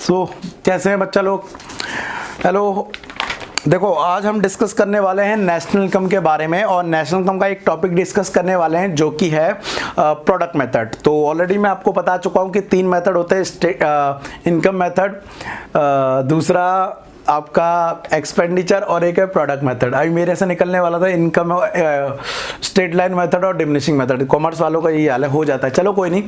कैसे हैं बच्चा लोग? हेलो। देखो, आज हम डिस्कस करने वाले हैं नेशनल इनकम के बारे में, और नेशनल इनकम का एक टॉपिक डिस्कस करने वाले हैं जो कि है प्रोडक्ट मेथड। तो ऑलरेडी मैं आपको बता चुका हूं कि 3 मेथड होते हैं, इनकम मेथड, दूसरा आपका एक्सपेंडिचर, और एक है प्रोडक्ट मेथड। अभी मेरे से निकलने वाला था इनकम, स्ट्रेट लाइन मेथड और डिमिनिशिंग मेथड। कॉमर्स वालों का ये हाल है, हो जाता है। चलो कोई नहीं।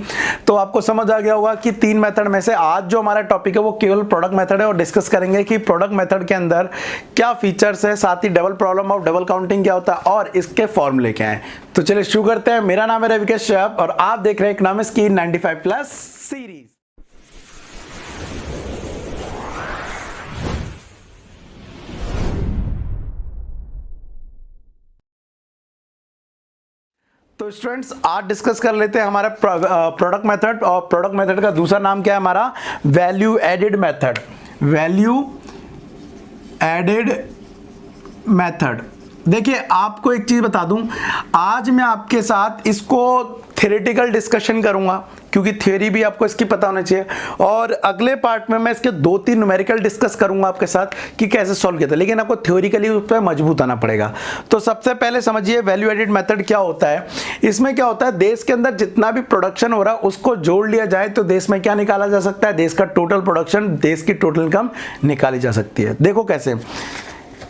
तो आपको समझ आ गया होगा कि 3 मेथड में से आज जो हमारा टॉपिक है वो केवल प्रोडक्ट मेथड है, और डिस्कस करेंगे कि प्रोडक्ट मेथड के अंदर क्या फीचर्स है, साथ ही double problem of double counting क्या होता है और इसके फॉर्मूले क्या है। तो चलिए शुरू करते हैं। मेरा नाम है रविकेश श्याम और आप देख रहे हैं इकोनॉमिक्स की 95+ सीरीज। तो स्टूडेंट्स, आज डिस्कस कर लेते हैं हमारा प्रोडक्ट मेथड, और प्रोडक्ट मेथड का दूसरा नाम क्या है हमारा? Value added method. Value added method. देखिए, आपको एक चीज बता दूं, आज मैं आपके साथ इसको थ्योरेटिकल डिस्कशन करूंगा, क्योंकि थ्योरी भी आपको इसकी पता होना चाहिए, और अगले पार्ट में मैं इसके 2-3 न्यूमेरिकल डिस्कस करूंगा आपके साथ कि कैसे सॉल्व किया था, लेकिन आपको थ्योरिकली उस पर मजबूत आना पड़ेगा। तो सबसे पहले समझिए वैल्यू एडेड मेथड क्या होता है। इसमें क्या होता है, देश के अंदर जितना भी प्रोडक्शन हो रहा है उसको जोड़ लिया जाए तो देश में क्या निकाला जा सकता है? देश का टोटल प्रोडक्शन, देश की टोटल इनकम निकाली जा सकती है। देखो कैसे।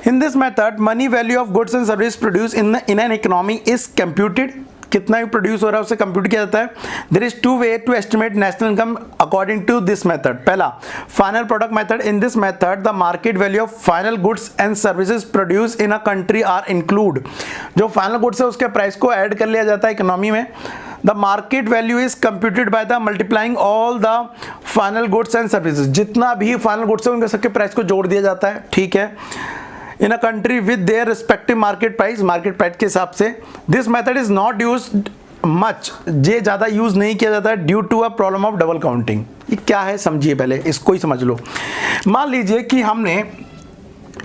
In this method, money value of goods and services produced in an economy is computed. कितना भी प्रोड्यूस हो रहा है उसे कंप्यूट किया जाता है। There is 2 way to estimate national income according to this method. पहला, final product method. In this method the market value of final goods and services produce in a country are include. जो final goods है उसके price को add कर लिया जाता है economy में। The market value is computed by the multiplying all the final goods and services। जितना भी फाइनल गुड्स है उनके सबके प्राइस को जोड़ दिया जाता है, ठीक है, in a country with their respective market price के हिसाब से। This method is not used much, ये ज़्यादा यूज नहीं किया जाता है due to a problem of double counting. ये क्या है समझिए, पहले इसको ही समझ लो। मान लीजिए कि हमने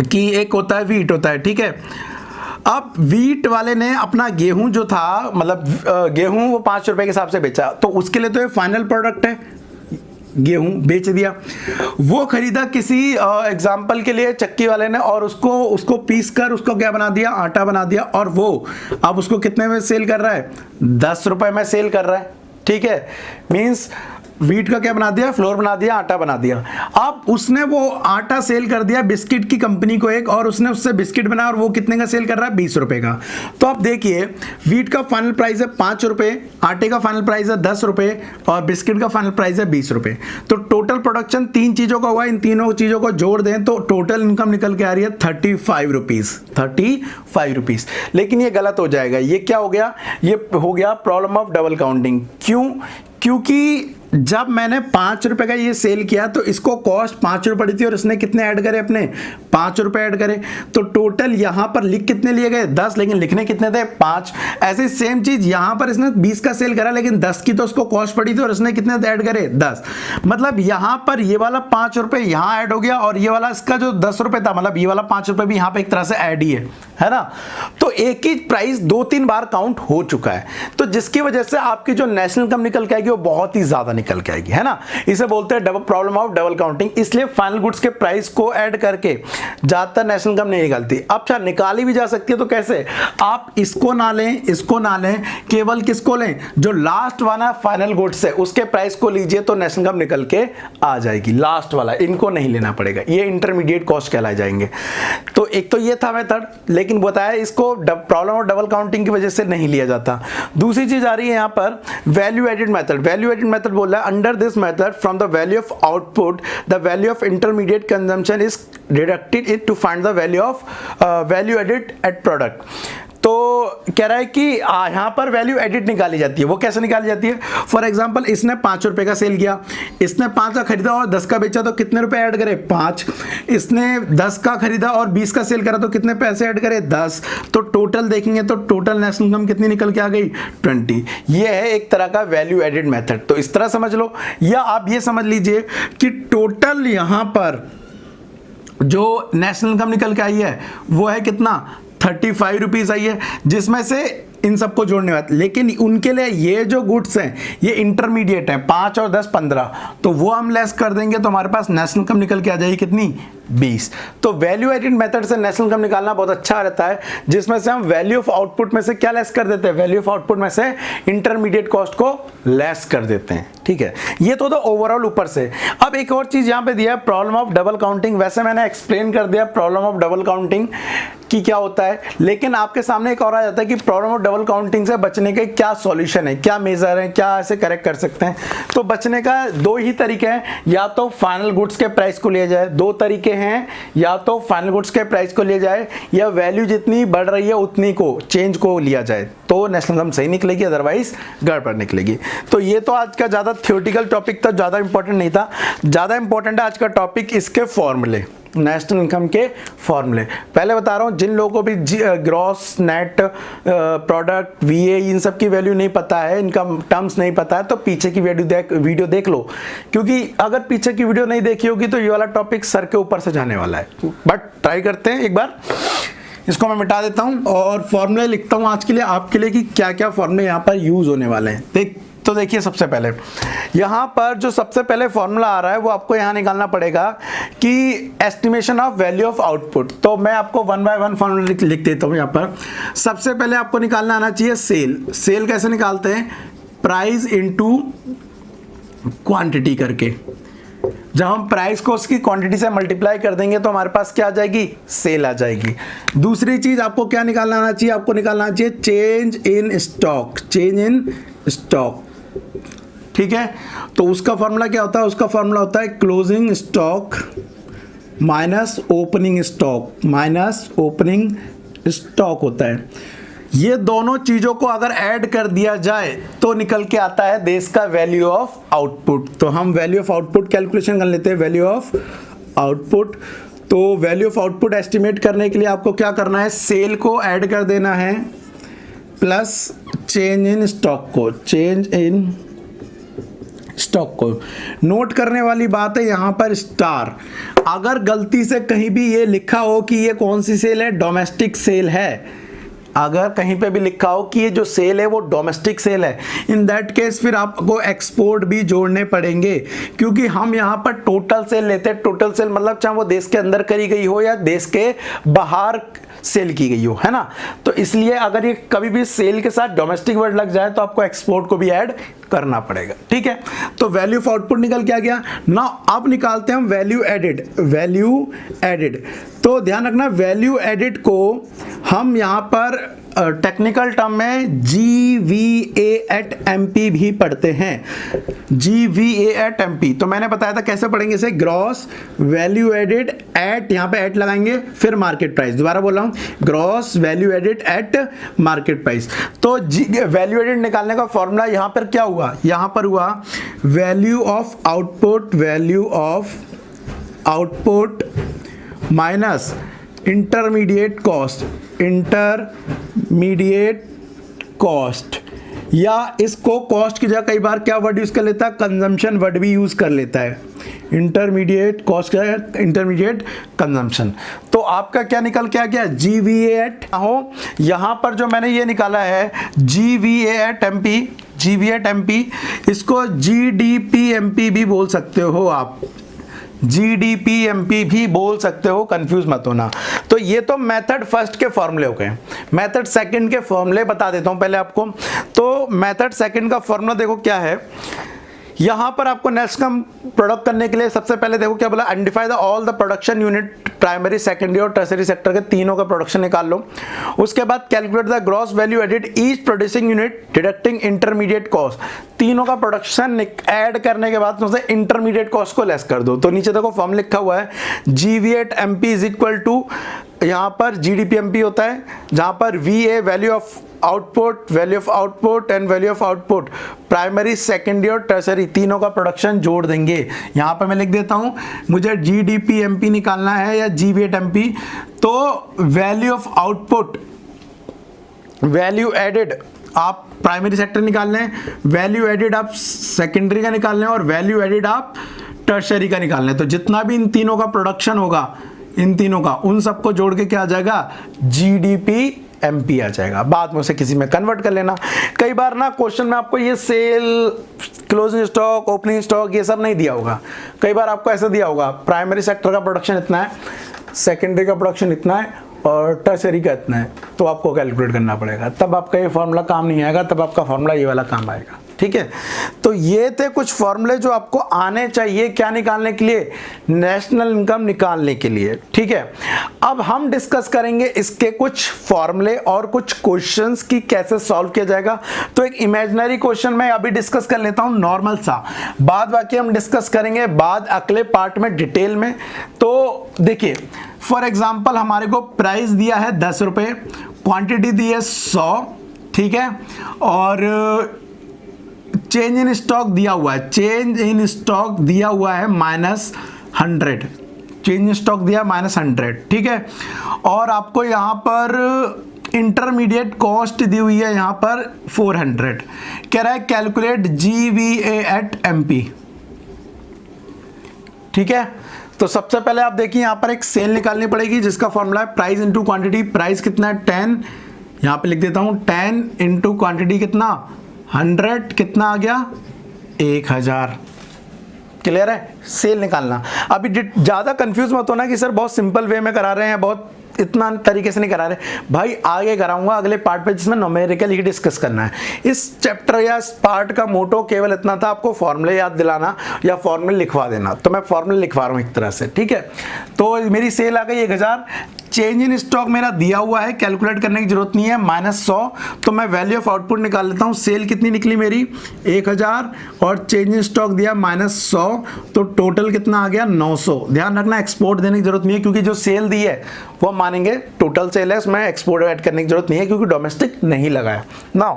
कि एक होता है वीट होता है, ठीक है। अब वीट वाले ने अपना गेहूं जो था, मतलब गेहूं वो 5 रुपए के हिसाब से बेचा, तो उसके लिए तो ये फाइनल प्रोडक्ट है, गेहूं बेच दिया। वो खरीदा किसी एग्जाम्पल के लिए चक्की वाले ने, और उसको पीस कर उसको क्या बना दिया? आटा बना दिया। और वो अब उसको कितने में सेल कर रहा है? 10 रुपए में सेल कर रहा है, ठीक है। मींस वीट का क्या बना दिया? फ्लोर बना दिया, आटा बना दिया। अब उसने वो आटा सेल कर दिया बिस्किट की कंपनी को एक, और उसने उससे बिस्किट बनाया, और वो कितने का सेल कर रहा है? 20 रुपए का। तो अब देखिए, वीट का फाइनल प्राइस है 5 रुपए, आटे का फाइनल प्राइस है 10 रुपए, और बिस्किट का फाइनल प्राइस है 20 रुपए। तो टोटल प्रोडक्शन 3 चीजों का हुआ। इन तीनों चीजों को जोड़ दें तो टोटल इनकम निकल के आ रही है 35 रुपीज। 35 रुपीज। लेकिन ये गलत हो जाएगा। ये क्या हो गया? ये हो गया प्रॉब्लम ऑफ डबल काउंटिंग। क्यों? क्योंकि जब मैंने 5 रुपए का ये सेल किया तो इसको कॉस्ट 5 रुपए पड़ी थी, और इसने कितने ऐड करे? अपने 5 रुपए ऐड करे। तो टोटल यहां पर लिख कितने लिए गए? 10, लेकिन लिखने कितने थे? 5। ऐसे सेम चीज यहां पर इसने 20 का सेल करा, लेकिन 10 की तो उसको कॉस्ट पड़ी थी, और इसने कितने ऐड करे? 10। मतलब यहां पर ये वाला 5 रुपए यहां ऐड हो गया, और ये वाला इसका जो 10 रुपए था, मतलब ये वाला 5 रुपए भी यहां पे एक तरह से ऐड ही है ना। तो एक ही प्राइस 2-3 बार काउंट हो चुका है, तो जिसकी वजह से आपकी जो नेशनल इनकम निकल के आएगी वो बहुत ही ज्यादा निकल के आएगी, है ना। इसे बोलते हैं प्रॉब्लम ऑफ डबल काउंटिंग। इसलिए फाइनल गुड्स के प्राइस को ऐड करके ज्यादातर नेशनल इनकम नहीं निकलती। अच्छा, निकाली भी जा सकती है, तो कैसे? आप इसको ना लें, इसको ना लें, केवल किसको लें? जो लास्ट वाला फाइनल गुड्स है उसके प्राइस को लीजिए, तो नेशनल इनकम निकल के आ जाएगी। लास्ट वाला इनको नहीं लेना पड़ेगा, ये इंटरमीडिएट कॉस्ट कहलाए जाएंगे। तो एक तो ये था मेथड, लेकिन बताया इसको प्रॉब्लम ऑफ डबल काउंटिंग की वजह से नहीं लिया जाता। दूसरी चीज आ रही है यहां पर value added method. Value added method बोल रहा है, under this method from the value of output the value of intermediate consumption is deducted it to find the value of value added at product. तो कह रहा है कि यहां पर वैल्यू एडिट निकाली जाती है। वो कैसे निकाली जाती है? फॉर एग्जांपल, इसने 5 रुपए का सेल किया, इसने 5 का खरीदा और 10 का बेचा, तो कितने रुपए ऐड करे? 5। इसने 10 का खरीदा और 20 का सेल करा, तो कितने पैसे ऐड करे? 10। तो टोटल देखेंगे तो टोटल नेशनल इनकम कितनी निकल के आ गई? 20। ये है एक तरह का वैल्यू एडेड मेथड। तो इस तरह समझ लो, या आप ये समझ लीजिए कि टोटल यहां पर जो नेशनल इनकम निकल के आई है वो है कितना? 35 रुपीज आई है, जिसमें से इन सबको जोड़ने वाले, लेकिन उनके लिए ये जो गुड्स हैं ये इंटरमीडिएट है, 5 और 10 15, तो वो हम लेस कर देंगे तो हमारे पास नेशनल इनकम निकल के आ जाएगी कितनी, 20। तो वैल्यू एडिड मेथड से नेशनल इनकम निकालना बहुत अच्छा रहता है, जिसमें से हम वैल्यू ऑफ आउटपुट में से क्या लेस कर देते हैं, वैल्यू ऑफ आउटपुट में से इंटरमीडिएट कॉस्ट को लेस कर देते हैं। ठीक है, ये तो ओवरऑल ऊपर से। अब एक और चीज यहाँ पे दिया है, प्रॉब्लम ऑफ डबल काउंटिंग। वैसे मैंने एक्सप्लेन कर दिया प्रॉब्लम ऑफ डबल काउंटिंग कि क्या होता है, लेकिन आपके सामने एक और आ जाता है कि प्रॉब्लम ऑफ डबल काउंटिंग से बचने के क्या सॉल्यूशन है, क्या मेजर है, क्या ऐसे करेक्ट कर सकते हैं। तो बचने का दो ही तरीके हैं, या तो फाइनल गुड्स के प्राइस को लिया जाए, दो तरीके हैं, या तो फाइनल गुड्स के प्राइस को लिया जाए या वैल्यू जितनी बढ़ रही है उतनी को चेंज को लिया जाए, तो नेशनल इनकम सही निकलेगी, अदरवाइज गड़बड़ निकलेगी। तो ये तो आज का ज्यादा थ्योरेटिकल टॉपिक था, ज्यादा इंपॉर्टेंट नहीं था। ज्यादा इंपॉर्टेंट है आज का टॉपिक इसके फॉर्मूले, नेशनल इनकम के फॉर्मूले। पहले बता रहा हूं, जिन लोगों को भी ग्रॉस, नेट, प्रोडक्ट, वीए, इन सब की वैल्यू नहीं पता है, इनका टर्म्स नहीं पता है, तो पीछे की वीडियो देख लो, क्योंकि अगर पीछे की वीडियो नहीं देखी होगी तो ये वाला टॉपिक सर के ऊपर से जाने वाला है। बट ट्राई करते हैं एक बार, इसको मैं मिटा देता हूं और फॉर्मूले लिखता हूं आज के लिए आपके लिए कि क्या क्या फॉर्मूले यहाँ पर यूज होने वाले हैं। तो देखिए, सबसे पहले यहाँ पर जो सबसे पहले फॉर्मूला आ रहा है वो आपको यहाँ निकालना पड़ेगा कि estimation of value of output. तो मैं आपको 1 बाय 1 फॉर्मूला लिख देता हूँ यहाँ पर। सबसे पहले आपको निकालना आना चाहिए सेल। सेल कैसे निकालते हैं, प्राइस इनटू क्वांटिटी करके। जब हम प्राइस को उसकी क्वांटिटी से मल्टीप्लाई कर देंगे तो हमारे पास क्या आ जाएगी, सेल आ जाएगी। दूसरी चीज आपको क्या निकालना आना चाहिए, आपको निकालना चाहिए change in stock, change in stock. ठीक है, तो उसका फॉर्मूला क्या होता है, उसका फॉर्मूला होता है closing stock minus opening stock, minus opening stock होता है। ये दोनों चीजों को अगर ऐड कर दिया जाए तो निकल के आता है देश का वैल्यू ऑफ आउटपुट। तो हम वैल्यू ऑफ आउटपुट कैलकुलेशन कर लेते हैं, वैल्यू ऑफ आउटपुट। तो वैल्यू ऑफ आउटपुट एस्टिमेट करने के लिए आपको क्या करना है, सेल को ऐड कर देना है प्लस चेंज इन स्टॉक को, चेंज इन स्टॉक को। नोट करने वाली बात है यहां पर स्टार, अगर गलती से कहीं भी ये लिखा हो कि ये कौन सी सेल है, डोमेस्टिक सेल है, अगर कहीं पे भी लिखा हो कि ये जो सेल है वो डोमेस्टिक सेल है, इन दैट केस फिर आपको एक्सपोर्ट भी जोड़ने पड़ेंगे, क्योंकि हम यहाँ पर टोटल सेल लेते हैं। टोटल सेल मतलब चाहे वो देश के अंदर करी गई हो या देश के बाहर सेल की गई हो, है ना। तो इसलिए अगर ये कभी भी सेल के साथ डोमेस्टिक वर्ड लग जाए तो आपको एक्सपोर्ट को भी ऐड करना पड़ेगा। ठीक है, तो वैल्यू ऑफ आउटपुट निकल के आ गया। नाउ अब निकालते हैं हम वैल्यू एडेड। वैल्यू एडेड, तो ध्यान रखना वैल्यू एडेड को हम यहाँ पर टेक्निकल टर्म में GVA@MP भी पढ़ते हैं, GVA@MP। तो मैंने बताया था कैसे पढ़ेंगे इसे, ग्रॉस वैल्यू एडेड एट, यहाँ पे एट लगाएंगे, फिर मार्केट प्राइस। दोबारा बोल रहा हूँ, gross value added at market price. तो वैल्यू एडेड निकालने का फॉर्मूला यहाँ पर क्या हुआ, यहाँ पर हुआ value of output, value of output minus intermediate cost, intermediate cost, या इसको कॉस्ट की जगह कई बार क्या वर्ड यूज कर लेता है, कंजम्पशन वर्ड भी यूज कर लेता है। इंटरमीडिएट कॉस्ट क्या है, इंटरमीडिएट कंजम्पशन। तो आपका क्या निकल के आ गया, GVA@ हो। यहां पर जो मैंने ये निकाला है GVA@MP, GVA@MP, इसको GDP-MP भी बोल सकते हो आप, GDP-MP भी बोल सकते हो, कंफ्यूज मत होना। तो ये तो मेथड फर्स्ट के फॉर्मूले हो गए। मेथड सेकंड के फॉर्मूले बता देता हूं पहले आपको। तो मेथड सेकंड का फॉर्मूला देखो क्या है, यहां पर आपको नेक्स्ट कम प्रोडक्ट करने के लिए सबसे पहले देखो क्या बोला, identify the all the production unit, primary, secondary और टर्सरी सेक्टर के तीनों का प्रोडक्शन निकाल लो। उसके बाद calculate the gross value added each producing unit deducting intermediate cost. तीनों का प्रोडक्शन ऐड करने के बाद उससे इंटरमीडिएट कॉस्ट को लेस कर दो। तो नीचे देखो फॉर्म लिखा हुआ है, GVA@MP इज इक्वल टू, यहाँ पर GDP-MP होता है, जहां पर VA value of output, value of output and value of output, primary, secondary और टर्सरी तीनों का प्रोडक्शन जोड़ देंगे। यहां पर मैं लिख देता हूं, मुझे GDP-MP निकालना है या GVA@MP। तो value of output, value added आप प्राइमरी सेक्टर निकाल लें, वैल्यू एडेड आप सेकेंडरी का निकाल लें और वैल्यू एडेड आप टर्सरी का निकाल लें। तो जितना भी इन तीनों का प्रोडक्शन होगा, इन तीनों का, उन सबको जोड़ के क्या आ जाएगा, GDP MP आ जाएगा। बाद में उसे किसी में कन्वर्ट कर लेना। कई बार ना क्वेश्चन में आपको ये sale, closing stock, opening stock ये सब नहीं दिया होगा। कई बार आपको ऐसा दिया होगा प्राइमरी सेक्टर का प्रोडक्शन इतना है, सेकेंडरी का प्रोडक्शन इतना है और टर्शरी का इतना है, तो आपको कैलकुलेट करना पड़ेगा। तब आपका ये फॉर्मूला काम नहीं आएगा, तब आपका फॉर्मूला ये वाला काम आएगा। ठीक है, तो ये थे कुछ फॉर्मूले जो आपको आने चाहिए क्या निकालने के लिए, नेशनल इनकम निकालने के लिए। ठीक है, अब हम डिस्कस करेंगे इसके कुछ फॉर्मूले और कुछ क्वेश्चंस की कैसे सॉल्व किया जाएगा। तो एक इमेजिनरी क्वेश्चन मैं अभी डिस्कस कर लेता हूं, नॉर्मल सा, बाद बाकी हम डिस्कस करेंगे बाद अगले पार्ट में डिटेल में। तो देखिए फॉर एग्जाम्पल हमारे को प्राइस दिया है 10 रुपये, क्वांटिटी दी है 100, ठीक है, और चेंज इन स्टॉक दिया हुआ है, चेंज इन स्टॉक दिया हुआ है -100, चेंज इन स्टॉक दिया -100, ठीक है, और आपको यहाँ पर इंटरमीडिएट कॉस्ट दी हुई है यहाँ पर 400। कह रहा है कैलकुलेट GVA एट MP। ठीक है, तो सबसे पहले आप देखिए यहाँ पर एक सेल निकालनी पड़ेगी जिसका फॉर्मूला है प्राइस इंटू क्वांटिटी। प्राइस कितना है 10, यहाँ पे लिख देता हूँ 10 इंटू क्वांटिटी कितना 100, कितना आ गया 1000। क्लियर है, सेल निकालना। अभी ज़्यादा कंफ्यूज मत होना कि सर बहुत सिंपल वे में करा रहे हैं, बहुत इतना तरीके से नहीं करा रहे भाई, आगे कराऊंगा अगले पार्ट पे जिसमें न्यूमेरिकल ही डिस्कस करना है। इस चैप्टर या इस पार्ट का मोटो केवल इतना था, आपको फॉर्मूले याद दिलाना या फॉर्मूले लिखवा देना। तो मैं फॉर्मूले लिखवा रहा हूँ एक तरह से। ठीक है, तो मेरी सेल आ गई 1000, चेंज इन स्टॉक मेरा दिया हुआ है, कैलकुलेट करने की जरूरत नहीं है, -100, तो मैं वैल्यू ऑफ आउटपुट निकाल लेता हूँ। सेल कितनी निकली मेरी 1000 और चेंज इन स्टॉक दिया -100, तो टोटल कितना आ गया 900। ध्यान रखना एक्सपोर्ट देने की जरूरत नहीं है क्योंकि जो सेल दी है वो मानेंगे टोटल सेल है, उसमें एक्सपोर्ट ऐड करने की जरूरत नहीं है क्योंकि डोमेस्टिक नहीं लगाया। नाउ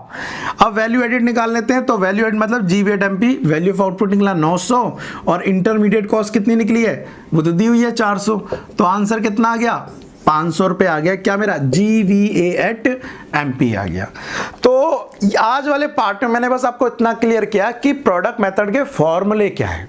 अब वैल्यू एडिड निकाल लेते हैं। तो वैल्यू एड मतलब GVA at MP, value of output निकला 900 और इंटरमीडिएट कॉस्ट कितनी निकली है वो तो दी हुई है 400, तो आंसर कितना आ गया 500 रुपये आ गया। क्या मेरा GVA एट MP आ गया। तो आज वाले पार्ट में मैंने बस आपको इतना क्लियर किया कि प्रोडक्ट मेथड के फॉर्मूले क्या है।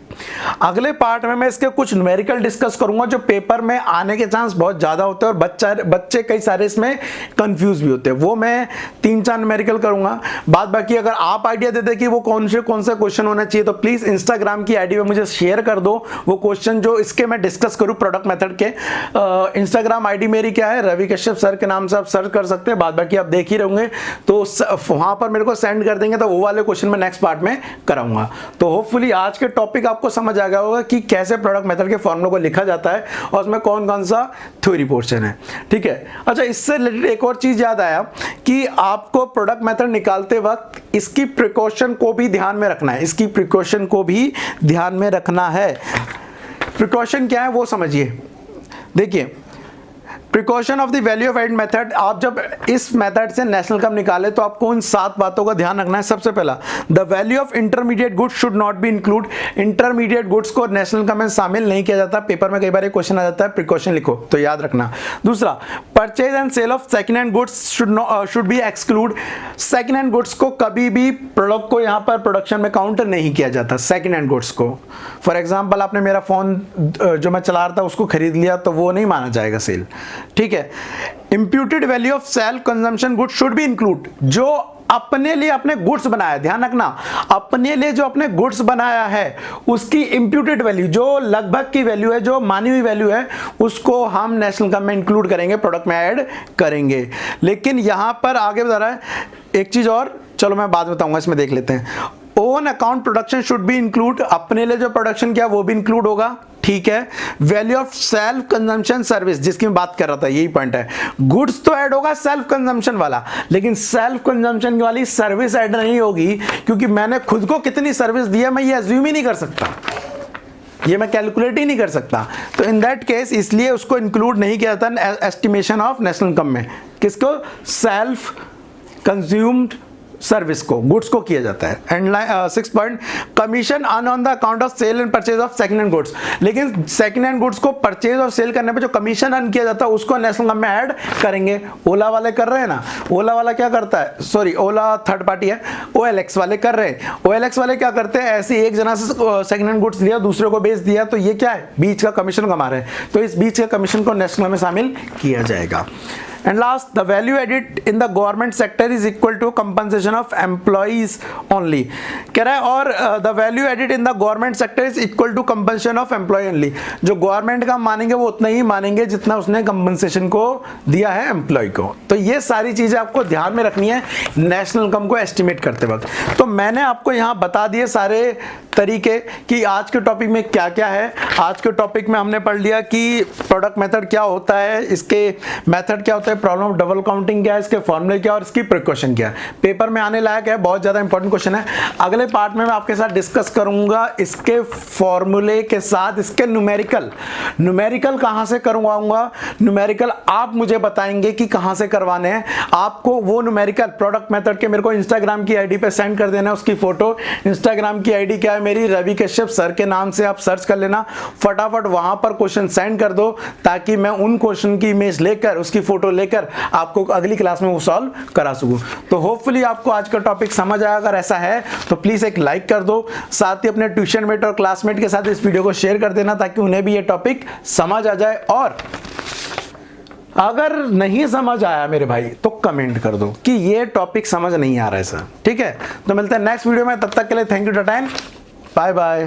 अगले पार्ट में मैं इसके कुछ न्यूमेरिकल डिस्कस करूंगा जो पेपर में आने के चांस बहुत ज्यादा होते हैं और बच्चे कई सारे इसमें कंफ्यूज भी होते हैं, वो मैं 3-4 न्यूमेरिकल करूंगा। बाद बाकी अगर आप आइडिया देते कि वो कौन से क्वेश्चन होने चाहिए तो प्लीज इंस्टाग्राम की आईडी पे मुझे शेयर कर दो वो क्वेश्चन जो इसके मैं डिस्कस करूं प्रोडक्ट मेथड के। इंस्टाग्राम आईडी मेरी क्या है, रवि कश्यप सर के नाम से आप सर्च कर सकते हैं। बाद बाकी आप देख ही रहोगे तो वहां पर मेरे को सेंड कर देंगे तो वो वाले क्वेश्चन में नेक्स्ट पार्ट में कराऊंगा। तो होपफुली आज के टॉपिक आपको समझ आ गया होगा कि कैसे प्रोडक्ट मेथड के फॉर्मूले को लिखा जाता है और उसमें कौन कौन सा थ्योरी पोर्शन है। ठीक है, अच्छा इससे रिलेटेड एक और चीज याद आया कि आपको प्रोडक्ट मेथड निकालते वक्त इसकी प्रिकॉशन को भी ध्यान में रखना है, इसकी प्रिकॉशन को भी ध्यान में रखना है। प्रिकॉशन क्या है वो समझिए। देखिए precaution of the value of add method, आप जब इस मेथड से नेशनल इनकम निकाले तो आपको इन 7 बातों का ध्यान रखना है। सबसे पहला, the value of intermediate goods should not be include. Intermediate goods को नेशनल इनकम में शामिल नहीं किया जाता। पेपर में कई बार क्वेश्चन आ जाता है, प्रिकॉशन लिखो तो याद रखना। दूसरा, purchase and sale of second hand goods should be exclude. Second hand goods को कभी भी प्रोडक्ट को यहाँ पर प्रोडक्शन में काउंट नहीं किया जाता। सेकंड हैंड गुड्स को, फॉर एग्जाम्पल आपने मेरा फोन जो मैं चला रहा था उसको खरीद लिया तो वो नहीं माना जाएगा सेल। ठीक है, imputed value of self consumption goods should be include. जो अपने लिए अपने गुड्स बनाया, ध्यान रखना, अपने लिए जो अपने गुड्स बनाया है उसकी इंप्यूटेड वैल्यू जो लगभग की वैल्यू है, जो मानी हुई वैल्यू है, उसको हम नेशनल इनकम में इंक्लूड करेंगे, प्रोडक्ट में ऐड करेंगे। लेकिन यहां पर आगे बता रहा है एक चीज और, चलो मैं बाद में बताऊंगा, इसमें देख लेते हैं। Own account production should be include, अपने लिए जो प्रोडक्शन किया वो भी इंक्लूड होगा। ठीक है, value of self consumption service जिसकी मैं बात कर रहा था, यही पॉइंट है। गुड्स तो ऐड होगा सेल्फ कंजम्पशन वाला, लेकिन सेल्फ कंजम्पशन वाली सर्विस ऐड नहीं होगी क्योंकि मैंने खुद को कितनी सर्विस दी है मैं ये अज्यूम ही नहीं कर सकता, ये मैं कैलकुलेट ही नहीं कर सकता। तो इन दैट केस इसलिए उसको इंक्लूड नहीं किया जाता एस्टिमेशन ऑफ नेशनल इनकम में। किसको? सेल्फ कंज्यूम्ड सर्विस को, गुड्स को किया जाता है। And 6 point, commission earn on the account of sale and purchase of second hand goods. लेकिन सेकंड हैंड गुड्स को परचेज और सेल करने पे जो कमीशन अर्न किया जाता है उसको नेशनल इनकम में ऐड करेंगे। ओला वाले कर रहे हैं ना, ओला वाला क्या करता है, सॉरी ओला थर्ड पार्टी है, OLX वाले कर रहे हैं। OLX वाले क्या करते हैं, ऐसे एक जना से सेकंड हैंड गुड्स लिया दूसरे को बेच दिया, तो ये क्या है, बीच का कमीशन कमा रहे हैं, तो इस बीच के कमीशन को नेशनल में शामिल किया जाएगा। And last, the value added in the government sector is equal to compensation of employees only. कह रहा है और the value added in the government sector is equal to compensation of employee only. जो government का मानेंगे वो उतना ही मानेंगे जितना उसने कंपनसेशन को दिया है एम्प्लॉय को। तो ये सारी चीजें आपको ध्यान में रखनी है नेशनल इनकम को एस्टिमेट करते वक्त। तो मैंने आपको यहाँ बता दिए सारे तरीके कि आज के टॉपिक में क्या क्या है। आज के टॉपिक में हमने पढ़ लिया कि प्रोडक्ट मेथड क्या होता है, इसके मेथड क्या होता है, प्रॉब्लम ऑफ डबल काउंटिंग क्या है, इसके फॉर्मूले क्या और इसकी प्रिकॉशन क्या है। पेपर में आने लायक है, बहुत ज्यादा इंपॉर्टेंट क्वेश्चन है। अगले पार्ट में मैं आपके साथ डिस्कस करूंगा इसके फॉर्मूले के साथ इसके न्यूमेरिकल कहां से करवाऊंगा। न्यूमेरिकल आप मुझे बताएंगे कि कहां से करवाने हैं। आपको वो न्यूमेरिकल प्रोडक्ट मेथड के मेरे को इंस्टाग्राम की आईडी पे सेंड कर देना उसकी फोटो। इंस्टाग्राम की आईडी क्या है मेरी, रवि कश्यप सर के नाम से आप सर्च कर लेना। फटाफट वहां पर क्वेश्चन सेंड कर दो ताकि मैं उन क्वेश्चन की इमेज लेकर उसकी फोटो लेकर आपको अगली क्लास में वो सॉल्व करा सकूं। तो होपफुली आपको आज का टॉपिक समझ आया। अगर ऐसा है तो प्लीज एक लाइक कर दो, साथ ही अपने ट्यूशन मेट और क्लासमेट के साथ इस वीडियो को शेयर कर देना ताकि उन्हें भी ये टॉपिक समझ आ जाए। और अगर नहीं समझ आया मेरे भाई तो कमेंट कर दो कि ये टॉपिक समझ नहीं आ रहा है सर। ठीक है, तो मिलते हैं नेक्स्ट वीडियो में, तब तक के लिए thank you tata, bye bye.